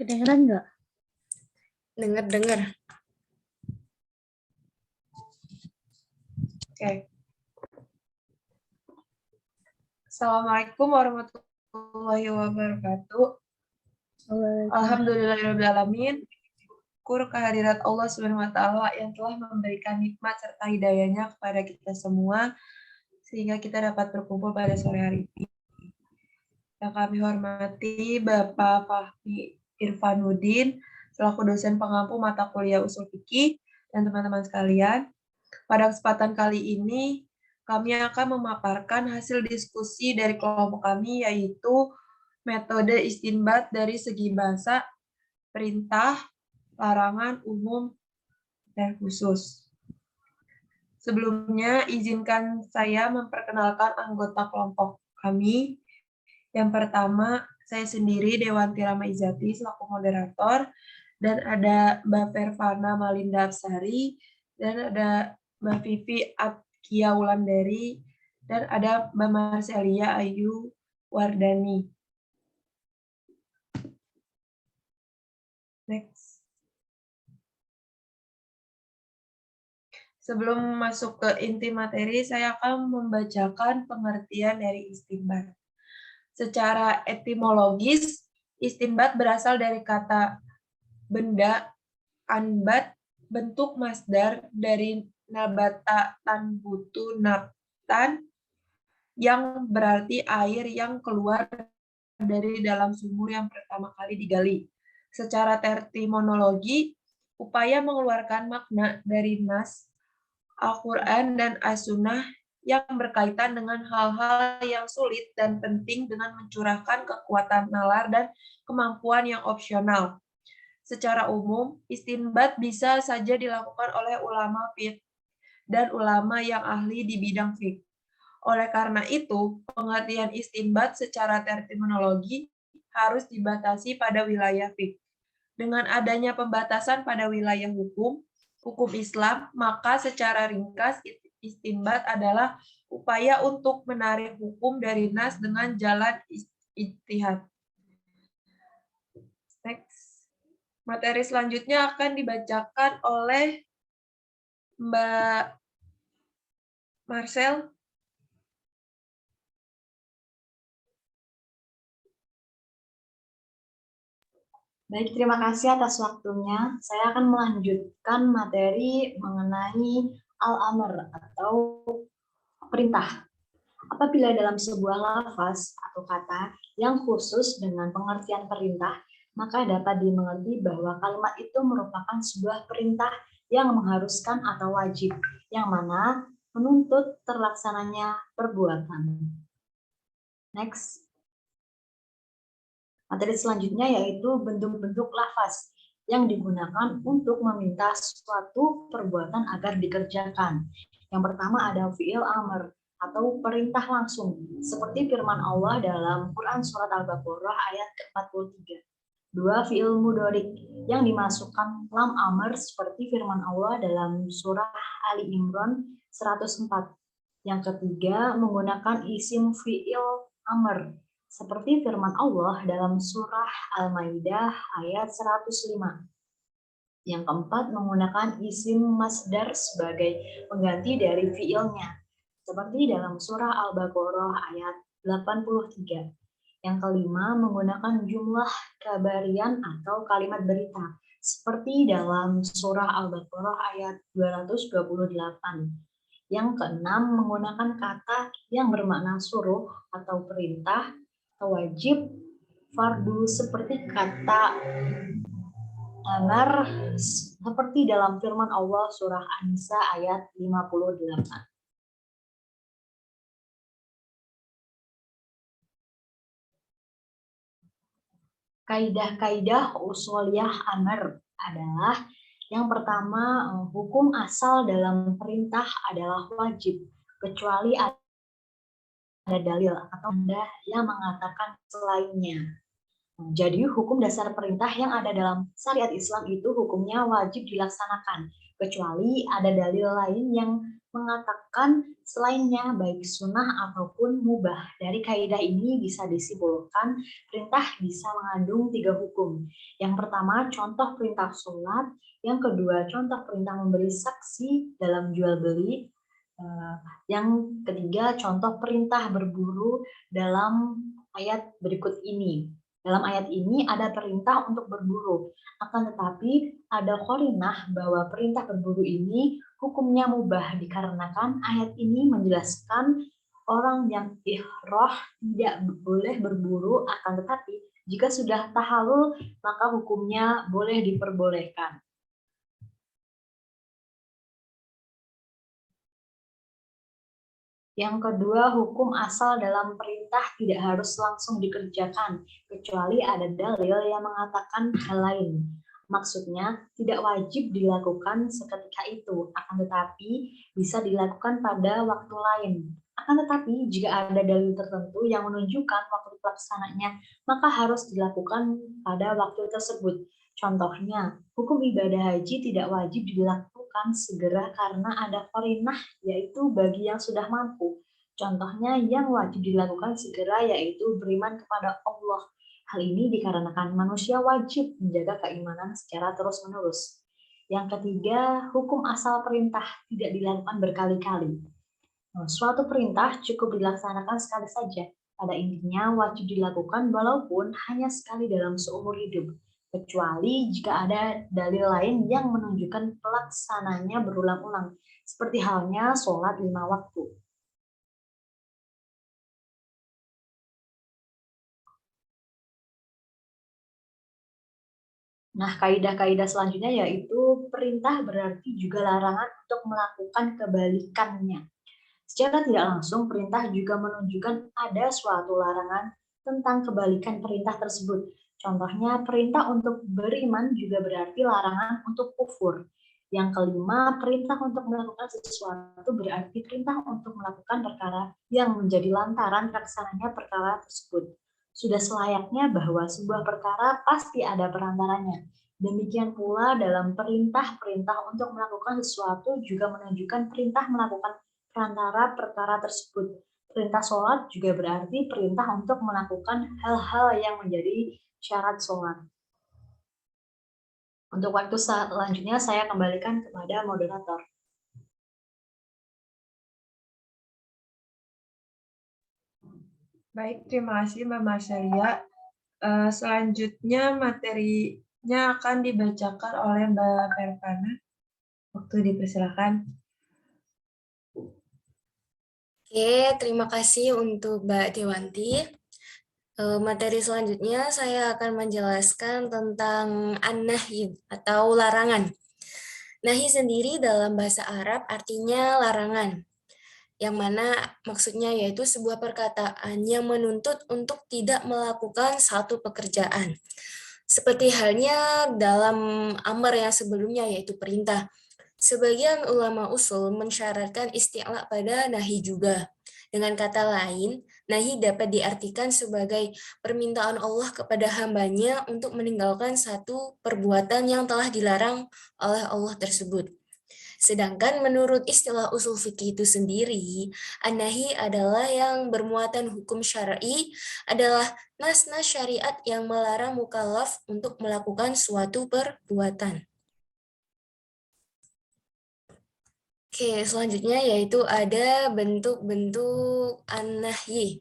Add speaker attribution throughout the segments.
Speaker 1: Kedengeran nggak?
Speaker 2: Dengar. Oke. Assalamualaikum warahmatullahi wabarakatuh. Alhamdulillahirrahmanirrahim. Syukur kehadirat Allah SWT yang telah memberikan nikmat serta hidayahnya kepada kita semua, sehingga kita dapat berkumpul pada sore hari ini. Yang kami hormati Bapak Fahmi Irfanuddin, selaku dosen pengampu mata kuliah usul fikih, dan teman-teman sekalian. Pada kesempatan kali ini, kami akan memaparkan hasil diskusi dari kelompok kami, yaitu metode istinbat dari segi bahasa, perintah, larangan, umum, dan khusus. Sebelumnya, izinkan saya memperkenalkan anggota kelompok kami. Yang pertama, saya sendiri, Dewanti Rama Izati, selaku moderator, dan ada Mbak Pervana Malinda Absari, dan ada Mbak Vivi Atkia Wulandari, dan ada Mbak Marcelia Ayu Wardani. Next. Sebelum masuk ke inti materi, saya akan membacakan pengertian dari istinbat. Secara etimologis, istinbat berasal dari kata benda, anbat, bentuk masdar dari nabata tanbutu nabtan, yang berarti air yang keluar dari dalam sumur yang pertama kali digali. Secara terminologi, upaya mengeluarkan makna dari nas, Al-Quran, dan As-Sunnah yang berkaitan dengan hal-hal yang sulit dan penting dengan mencurahkan kekuatan nalar dan kemampuan yang opsional. Secara umum, istinbat bisa saja dilakukan oleh ulama fiqh dan ulama yang ahli di bidang fiqh. Oleh karena itu, pengertian istinbat secara terminologi harus dibatasi pada wilayah fiqh. Dengan adanya pembatasan pada wilayah hukum Islam, maka secara ringkas istinbat adalah upaya untuk menarik hukum dari nas dengan jalan ijtihad. Next. Materi selanjutnya akan dibacakan oleh Mbak Marcel.
Speaker 3: Baik, terima kasih atas waktunya. Saya akan melanjutkan materi mengenai al-amr atau perintah. Apabila dalam sebuah lafaz atau kata yang khusus dengan pengertian perintah, maka dapat dimengerti bahwa kalimat itu merupakan sebuah perintah yang mengharuskan atau wajib, yang mana menuntut terlaksananya perbuatan. Next. Materi selanjutnya yaitu bentuk-bentuk lafaz yang digunakan untuk meminta suatu perbuatan agar dikerjakan. Yang pertama ada fi'il amr atau perintah langsung, seperti firman Allah dalam Quran Surat Al-Baqarah ayat ke-43. Dua, fi'il mudhari yang dimasukkan lam amr seperti firman Allah dalam surah Ali Imran 104. Yang ketiga, menggunakan isim fi'il amr seperti firman Allah dalam surah Al-Maidah ayat 105. Yang keempat, menggunakan isim masdar sebagai pengganti dari fiilnya, seperti dalam surah Al-Baqarah ayat 83. Yang kelima, menggunakan jumlah kabarian atau kalimat berita, seperti dalam surah Al-Baqarah ayat 228. Yang keenam, menggunakan kata yang bermakna suruh atau perintah, wajib, fardu, seperti kata amar seperti dalam firman Allah surah An-Nisa ayat 58. Kaidah-kaidah usuliyah amar adalah yang pertama, hukum asal dalam perintah adalah wajib, kecuali ada dalil atau tanda yang mengatakan selainnya. Jadi hukum dasar perintah yang ada dalam syariat Islam itu hukumnya wajib dilaksanakan, kecuali ada dalil lain yang mengatakan selainnya baik sunnah ataupun mubah. Dari kaidah ini bisa disimpulkan perintah bisa mengandung 3 hukum. Yang pertama contoh perintah sholat, yang kedua contoh perintah memberi saksi dalam jual beli, yang ketiga contoh perintah berburu dalam ayat berikut ini. Dalam ayat ini ada perintah untuk berburu, akan tetapi ada qarinah bahwa perintah berburu ini hukumnya mubah dikarenakan ayat ini menjelaskan orang yang ihroh tidak boleh berburu, akan tetapi jika sudah tahalul maka hukumnya boleh diperbolehkan. Yang kedua, hukum asal dalam perintah tidak harus langsung dikerjakan, kecuali ada dalil yang mengatakan hal lain. Maksudnya, tidak wajib dilakukan seketika itu, akan tetapi bisa dilakukan pada waktu lain. Akan tetapi, jika ada dalil tertentu yang menunjukkan waktu pelaksananya, maka harus dilakukan pada waktu tersebut. Contohnya, hukum ibadah haji tidak wajib dilakukan segera karena ada qarinah, yaitu bagi yang sudah mampu. Contohnya yang wajib dilakukan segera yaitu beriman kepada Allah. Hal ini dikarenakan manusia wajib menjaga keimanan secara terus-menerus. Yang ketiga, hukum asal perintah tidak dilakukan berkali-kali. Suatu perintah cukup dilaksanakan sekali saja. Pada intinya wajib dilakukan walaupun hanya sekali dalam seumur hidup, kecuali jika ada dalil lain yang menunjukkan pelaksananya berulang-ulang, seperti halnya sholat 5 waktu. Nah, kaidah-kaidah selanjutnya yaitu perintah berarti juga larangan untuk melakukan kebalikannya. Secara tidak langsung, perintah juga menunjukkan ada suatu larangan tentang kebalikan perintah tersebut. Contohnya, perintah untuk beriman juga berarti larangan untuk kufur. Yang kelima, perintah untuk melakukan sesuatu berarti perintah untuk melakukan perkara yang menjadi lantaran terlaksananya perkara tersebut. Sudah selayaknya bahwa sebuah perkara pasti ada perantaranya. Demikian pula dalam perintah-perintah untuk melakukan sesuatu juga menunjukkan perintah melakukan perantara perkara tersebut. Perintah sholat juga berarti perintah untuk melakukan hal-hal yang menjadi syarat sholat. Untuk waktu selanjutnya saya kembalikan kepada moderator.
Speaker 2: Baik, terima kasih Mbak Marcelia. Selanjutnya materinya akan dibacakan oleh Mbak Pervana. Waktu dipersilakan.
Speaker 1: Oke, terima kasih untuk Mbak Dewanti. Materi selanjutnya saya akan menjelaskan tentang an-nahy atau larangan. Nahi sendiri dalam bahasa Arab artinya larangan, yang mana maksudnya yaitu sebuah perkataan yang menuntut untuk tidak melakukan satu pekerjaan. Seperti halnya dalam amar yang sebelumnya yaitu perintah. Sebagian ulama usul mensyaratkan isti'la pada nahi juga. Dengan kata lain, nahi dapat diartikan sebagai permintaan Allah kepada hambanya untuk meninggalkan satu perbuatan yang telah dilarang oleh Allah tersebut. Sedangkan menurut istilah usul fikih itu sendiri, an-nahi adalah yang bermuatan hukum syar'i, adalah nas-nas syariat yang melarang mukallaf untuk melakukan suatu perbuatan. Oke, selanjutnya yaitu ada bentuk-bentuk an-nahyi.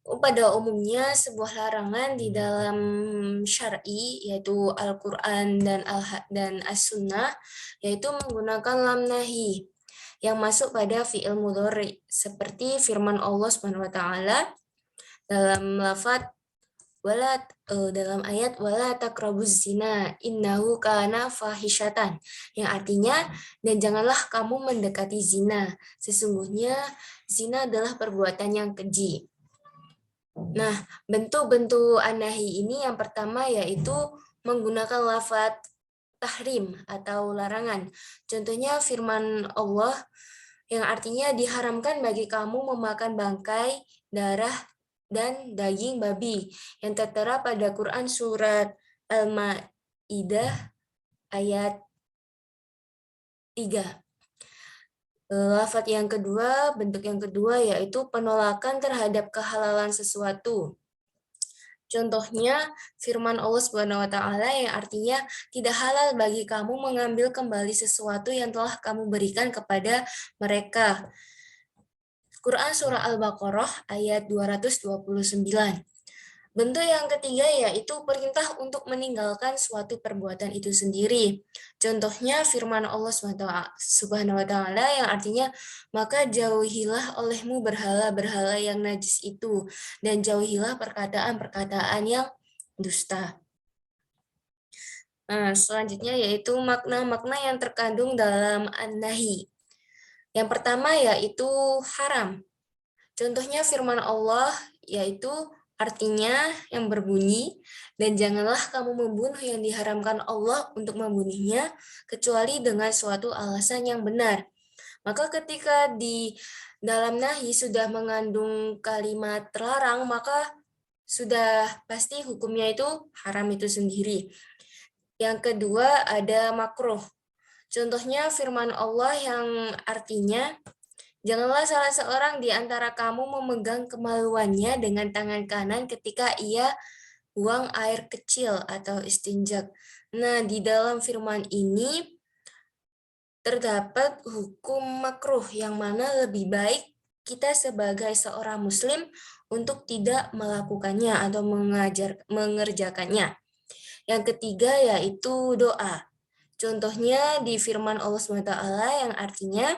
Speaker 1: Pada umumnya sebuah larangan di dalam syar'i yaitu Al-Qur'an dan As-Sunnah yaitu menggunakan lam nahi yang masuk pada fi'il mudhari seperti firman Allah Subhanahu wa taala dalam lafaz dalam ayat wala taqrabuz zina innahu kana fahisyatan yang artinya dan janganlah kamu mendekati zina sesungguhnya zina adalah perbuatan yang keji. Nah, bentuk-bentuk an-nahi ini yang pertama yaitu menggunakan lafaz tahrim atau larangan. Contohnya firman Allah yang artinya diharamkan bagi kamu memakan bangkai, darah, dan daging babi yang tertera pada Quran surat Al-Ma'idah ayat 3. Lafaz yang kedua, bentuk yang kedua yaitu penolakan terhadap kehalalan sesuatu. Contohnya firman Allah Subhanahu wa taala yang artinya tidak halal bagi kamu mengambil kembali sesuatu yang telah kamu berikan kepada mereka. Quran surah Al-Baqarah ayat 229. Bentuk yang ketiga yaitu perintah untuk meninggalkan suatu perbuatan itu sendiri. Contohnya firman Allah Subhanahu wa taala yang artinya maka jauhilah olehmu berhala-berhala yang najis itu dan jauhilah perkataan-perkataan yang dusta. Nah, selanjutnya yaitu makna-makna yang terkandung dalam an-nahi. Yang pertama yaitu haram. Contohnya firman Allah yaitu artinya yang berbunyi, dan janganlah kamu membunuh yang diharamkan Allah untuk membunuhnya, kecuali dengan suatu alasan yang benar. Maka ketika di dalam nahi sudah mengandung kalimat terlarang, maka sudah pasti hukumnya itu haram itu sendiri. Yang kedua ada makruh. Contohnya firman Allah yang artinya, janganlah salah seorang di antara kamu memegang kemaluannya dengan tangan kanan ketika ia buang air kecil atau istinjak. Nah, di dalam firman ini terdapat hukum makruh yang mana lebih baik kita sebagai seorang muslim untuk tidak melakukannya atau mengerjakannya. Yang ketiga yaitu doa. Contohnya di firman Allah SWT yang artinya,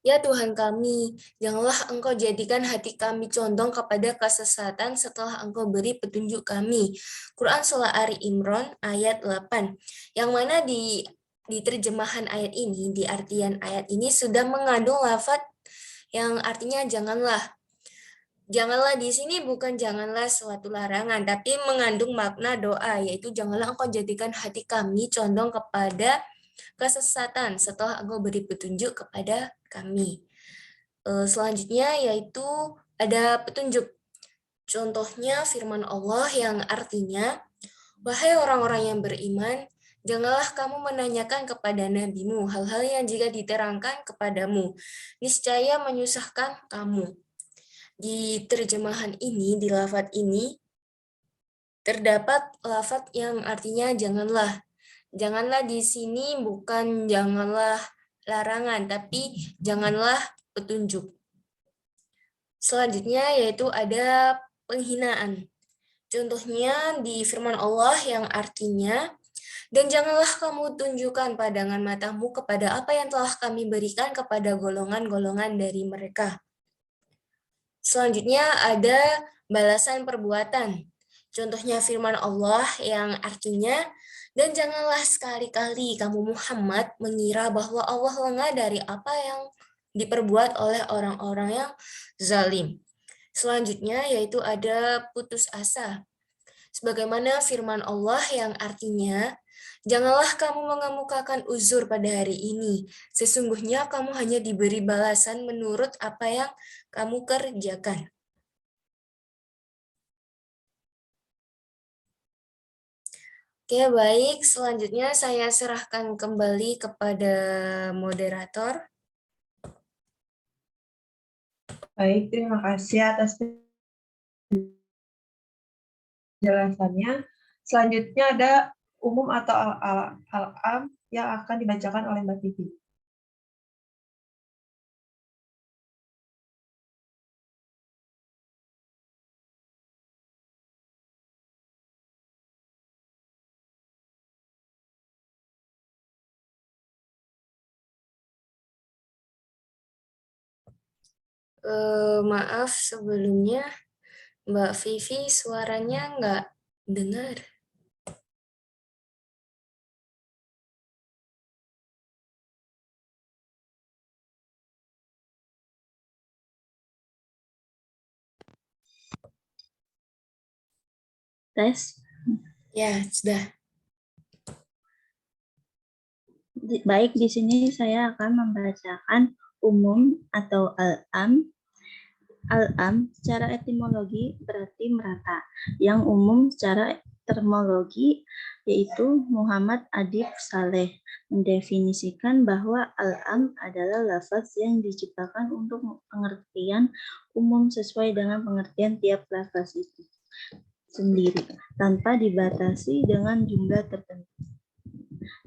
Speaker 1: ya Tuhan kami, janganlah Engkau jadikan hati kami condong kepada kesesatan setelah Engkau beri petunjuk kami. Quran Surah Ali Imran ayat 8. Yang mana di terjemahan ayat ini, di artian ayat ini sudah mengandung lafaz yang artinya janganlah. Janganlah di sini bukan janganlah suatu larangan, tapi mengandung makna doa, yaitu janganlah Engkau jadikan hati kami condong kepada kesesatan setelah Engkau beri petunjuk kepada kami. Selanjutnya yaitu ada petunjuk. Contohnya firman Allah yang artinya, wahai orang-orang yang beriman, janganlah kamu menanyakan kepada nabimu hal-hal yang jika diterangkan kepadamu, niscaya menyusahkan kamu. Di terjemahan ini, di lafaz ini, terdapat lafaz yang artinya janganlah. Janganlah di sini bukan janganlah larangan, tapi janganlah petunjuk. Selanjutnya yaitu ada penghinaan. Contohnya di firman Allah yang artinya, dan janganlah kamu tunjukkan pandangan matamu kepada apa yang telah kami berikan kepada golongan-golongan dari mereka. Selanjutnya ada balasan perbuatan. Contohnya firman Allah yang artinya, dan janganlah sekali-kali kamu Muhammad mengira bahwa Allah lengah dari apa yang diperbuat oleh orang-orang yang zalim. Selanjutnya yaitu ada putus asa. Sebagaimana firman Allah yang artinya, janganlah kamu mengemukakan uzur pada hari ini. Sesungguhnya kamu hanya diberi balasan menurut apa yang kamu kerjakan. Oke, baik. Selanjutnya saya serahkan kembali kepada moderator.
Speaker 2: Baik, terima kasih atas penjelasannya. Selanjutnya ada umum atau al-am yang akan dibacakan oleh Mbak Titi.
Speaker 1: Maaf sebelumnya, Mbak Vivi suaranya nggak dengar.
Speaker 4: Tes.
Speaker 1: Ya, sudah.
Speaker 4: Baik, di sini saya akan membacakan umum atau al-am. Al-am secara etimologi berarti merata. Yang umum secara terminologi, yaitu Muhammad Adib Saleh, mendefinisikan bahwa al-am adalah lafaz yang diciptakan untuk pengertian umum sesuai dengan pengertian tiap lafaz itu sendiri, tanpa dibatasi dengan jumlah tertentu.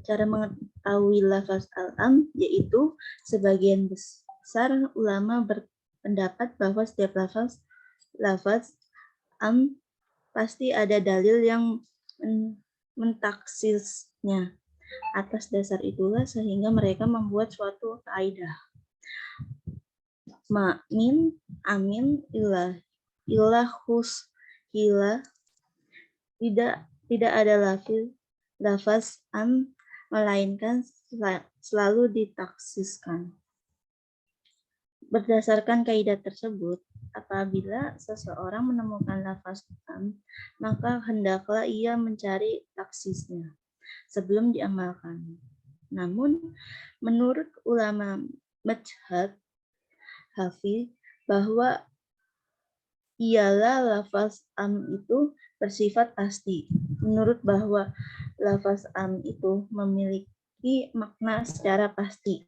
Speaker 4: Cara mengetahui lafaz al-am yaitu sebagian besar ulama berpendapat bahwa setiap lafaz am pasti ada dalil yang mentaksisnya. Atas dasar itulah sehingga mereka membuat suatu kaidah. Min, amin, ilahus, hila. Tidak ada lafaz am melainkan selalu ditaksiskan. Berdasarkan kaidah tersebut, apabila seseorang menemukan lafaz am, maka hendaklah ia mencari taksisnya sebelum diamalkan. Namun, menurut ulama madhab Hanafi bahwa ialah lafaz am itu bersifat pasti. Menurut bahwa lafaz am itu memiliki makna secara pasti,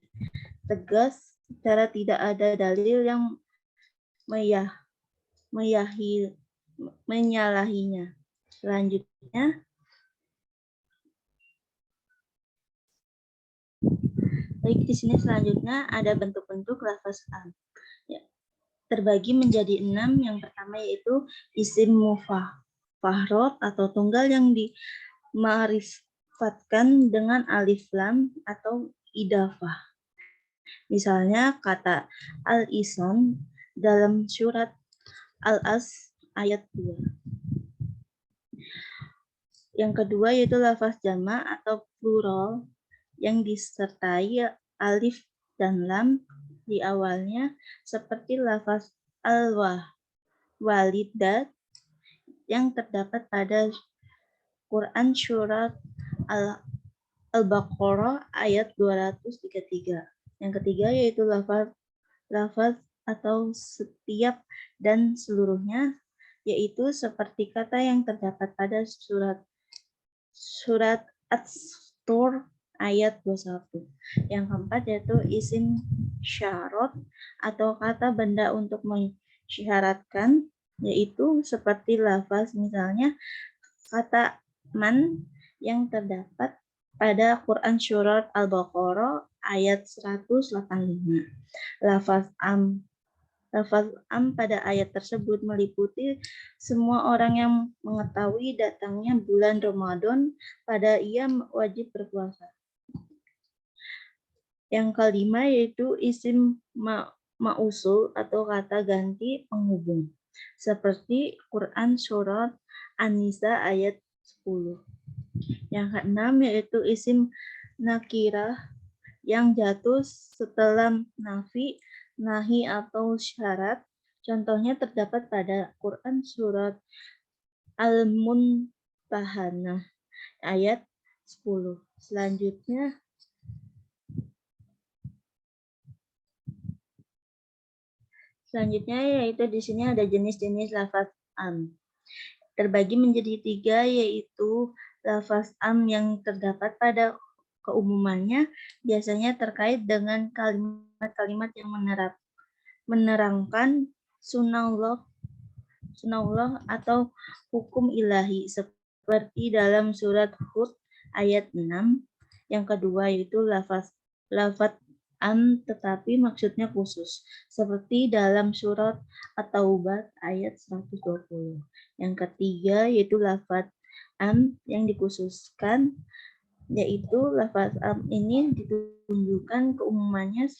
Speaker 4: tegas, secara tidak ada dalil yang menyalahinya. Selanjutnya, di sini selanjutnya ada bentuk-bentuk lafaz am. Ya, terbagi menjadi 6. Yang pertama yaitu isim mufahrad atau tunggal yang dima'rifatkan dengan alif lam atau idafah. Misalnya kata al-isan dalam surat Al-As ayat 2. Yang kedua yaitu lafaz jama' atau plural yang disertai alif dan lam di awalnya seperti lafaz al-walidat yang terdapat pada Quran surat Al-Baqarah ayat 233. Yang ketiga yaitu lafaz atau setiap dan seluruhnya, yaitu seperti kata yang terdapat pada surat At-Tur ayat 21. Yang keempat yaitu isim syarat atau kata benda untuk mensyaratkan, yaitu seperti lafaz misalnya kata man yang terdapat pada Quran surat Al-Baqarah ayat 185. Lafaz am pada ayat tersebut meliputi semua orang yang mengetahui datangnya bulan Ramadan pada ia wajib berpuasa. Yang kelima yaitu isim mausul atau kata ganti penghubung, seperti Quran surat An-Nisa ayat 10. Yang keenam yaitu isim nakirah yang jatuh setelah nafi, nahi atau syarat. Contohnya terdapat pada Quran surat Al-Mumtahanah ayat 10. Selanjutnya yaitu di sini ada jenis-jenis lafaz am. Terbagi menjadi 3 yaitu lafaz am yang terdapat pada keumumannya biasanya terkait dengan kalimat-kalimat yang menerangkan sunnaullah atau hukum ilahi seperti dalam surat Hud ayat 6. Yang kedua yaitu lafaz am tetapi maksudnya khusus seperti dalam surat At-Taubah ayat 120. Yang ketiga yaitu lafaz am yang dikhususkan, yaitu lafaz am ini ditunjukkan keumumannya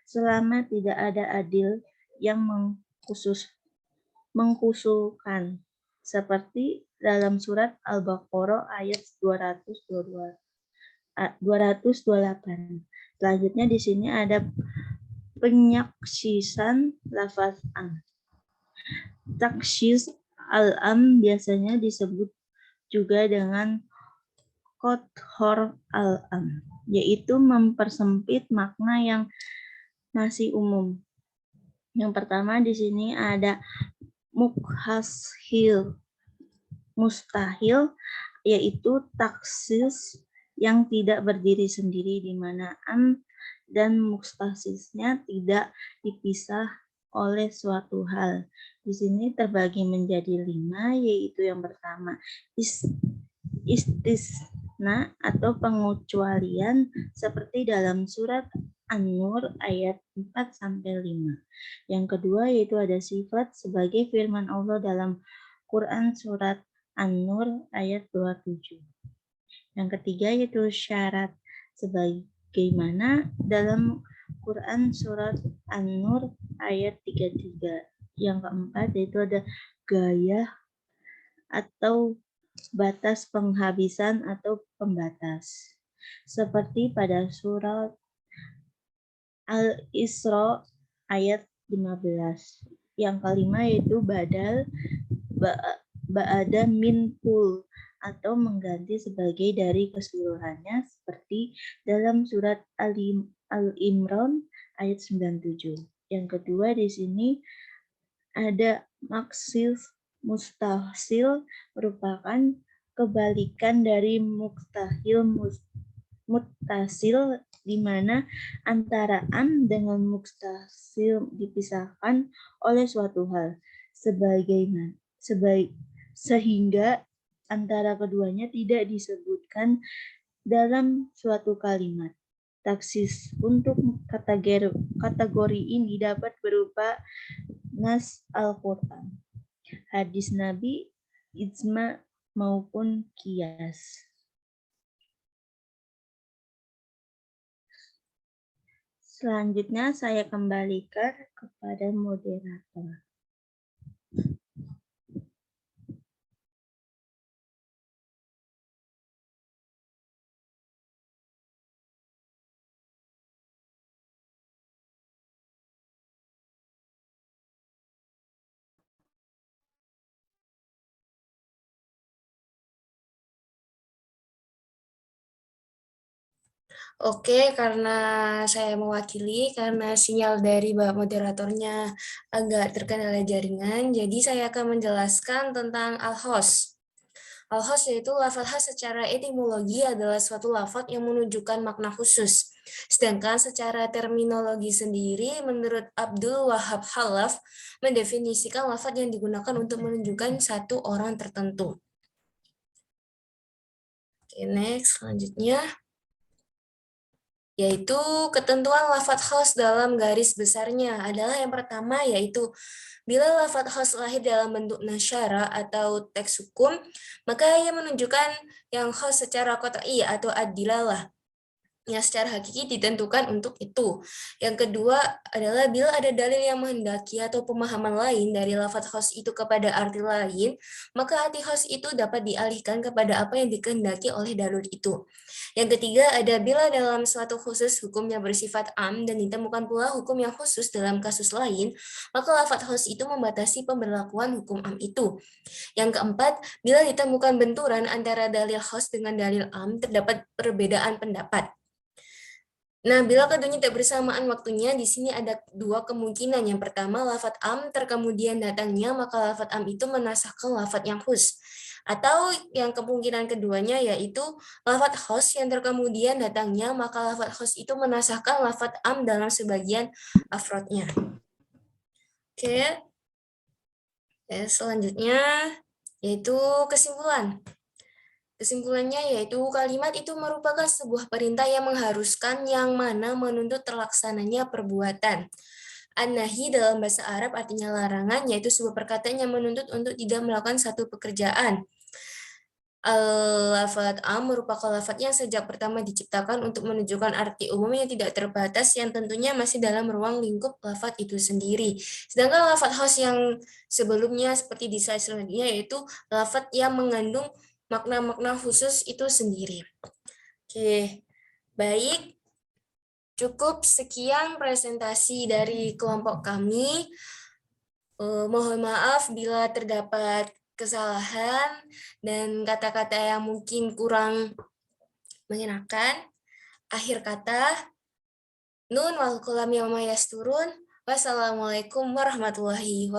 Speaker 4: selama tidak ada adil yang mengkhususkan seperti dalam surat Al-Baqarah ayat 228. Selanjutnya di sini ada penyaksisan lafaz am. Taksis al-am biasanya disebut juga dengan kothor al-am, yaitu mempersempit makna yang masih umum. Yang pertama di sini ada mukhashil mustahil, yaitu taksis yang tidak berdiri sendiri, di mana an dan mustasisnya tidak dipisah oleh suatu hal. Di sini terbagi menjadi 5, yaitu yang pertama istisna atau pengecualian seperti dalam surat An-Nur ayat 4-5. Yang kedua yaitu ada sifat sebagai firman Allah dalam Quran surat An-Nur ayat 27. Yang ketiga yaitu syarat sebagaimana dalam Quran surat An-Nur ayat 33. Yang keempat yaitu ada gaya atau batas penghabisan atau pembatas. Seperti pada surat Al-Isra ayat 15. Yang kelima yaitu badal ba'ada min kul atau mengganti sebagai dari keseluruhannya seperti dalam surat Al-Imran ayat 97. Yang kedua di sini ada maksil mustahsil merupakan kebalikan dari muktahil muttasil di mana antara am dengan muttasil dipisahkan oleh suatu hal sehingga antara keduanya tidak disebutkan dalam suatu kalimat. Taksis untuk kategori ini dapat berupa nas Al-Quran, hadis Nabi, ijma maupun kias. Selanjutnya saya kembalikan kepada moderator.
Speaker 1: Oke, karena saya mewakili, karena sinyal dari Mbak moderatornya agak terkendala jaringan, jadi saya akan menjelaskan tentang al-hos. Al-hos yaitu lafaz khas secara etimologi adalah suatu lafaz yang menunjukkan makna khusus. Sedangkan secara terminologi sendiri, menurut Abdul Wahab Khalaf, mendefinisikan lafaz yang digunakan untuk menunjukkan satu orang tertentu. Oke, next, selanjutnya yaitu ketentuan lafaz khas dalam garis besarnya adalah yang pertama yaitu bila lafaz khas lahir dalam bentuk nasyara atau teks hukum, maka ia menunjukkan yang khas secara qat'i atau ad-dilalah yang secara hakiki ditentukan untuk itu. Yang kedua adalah bila ada dalil yang menghendaki atau pemahaman lain dari lafaz khas itu kepada arti lain, maka arti khas itu dapat dialihkan kepada apa yang dikehendaki oleh dalil itu. Yang ketiga ada bila dalam suatu khusus hukum yang bersifat am dan ditemukan pula hukum yang khusus dalam kasus lain, maka lafaz khas itu membatasi pemberlakuan hukum am itu. Yang keempat, bila ditemukan benturan antara dalil khas dengan dalil am, terdapat perbedaan pendapat. Nah, bila keduanya tidak bersamaan waktunya, di sini ada dua kemungkinan. Yang pertama, lafaz am terkemudian datangnya, maka lafaz am itu menasahkan lafaz yang khus. Atau yang kemungkinan keduanya yaitu lafaz khos yang terkemudian datangnya, maka lafaz khos itu menasahkan lafaz am dalam sebagian afrodnya. Oke. Selanjutnya yaitu kesimpulan. Kesimpulannya yaitu kalimat itu merupakan sebuah perintah yang mengharuskan yang mana menuntut terlaksananya perbuatan. An-nahi dalam bahasa Arab artinya larangan, yaitu sebuah perkataan yang menuntut untuk tidak melakukan satu pekerjaan. Lafaz am merupakan lafaz yang sejak pertama diciptakan untuk menunjukkan arti umum yang tidak terbatas yang tentunya masih dalam ruang lingkup lafaz itu sendiri. Sedangkan lafaz khas yang sebelumnya seperti di slide selanjutnya yaitu lafaz yang mengandung makna-makna khusus itu sendiri. Oke, baik. Cukup sekian presentasi dari kelompok kami. Mohon maaf bila terdapat kesalahan dan kata-kata yang mungkin kurang mengenakan. Akhir kata, nun wal qalam yawma yasturun. Wassalamualaikum warahmatullahi wabarakatuh.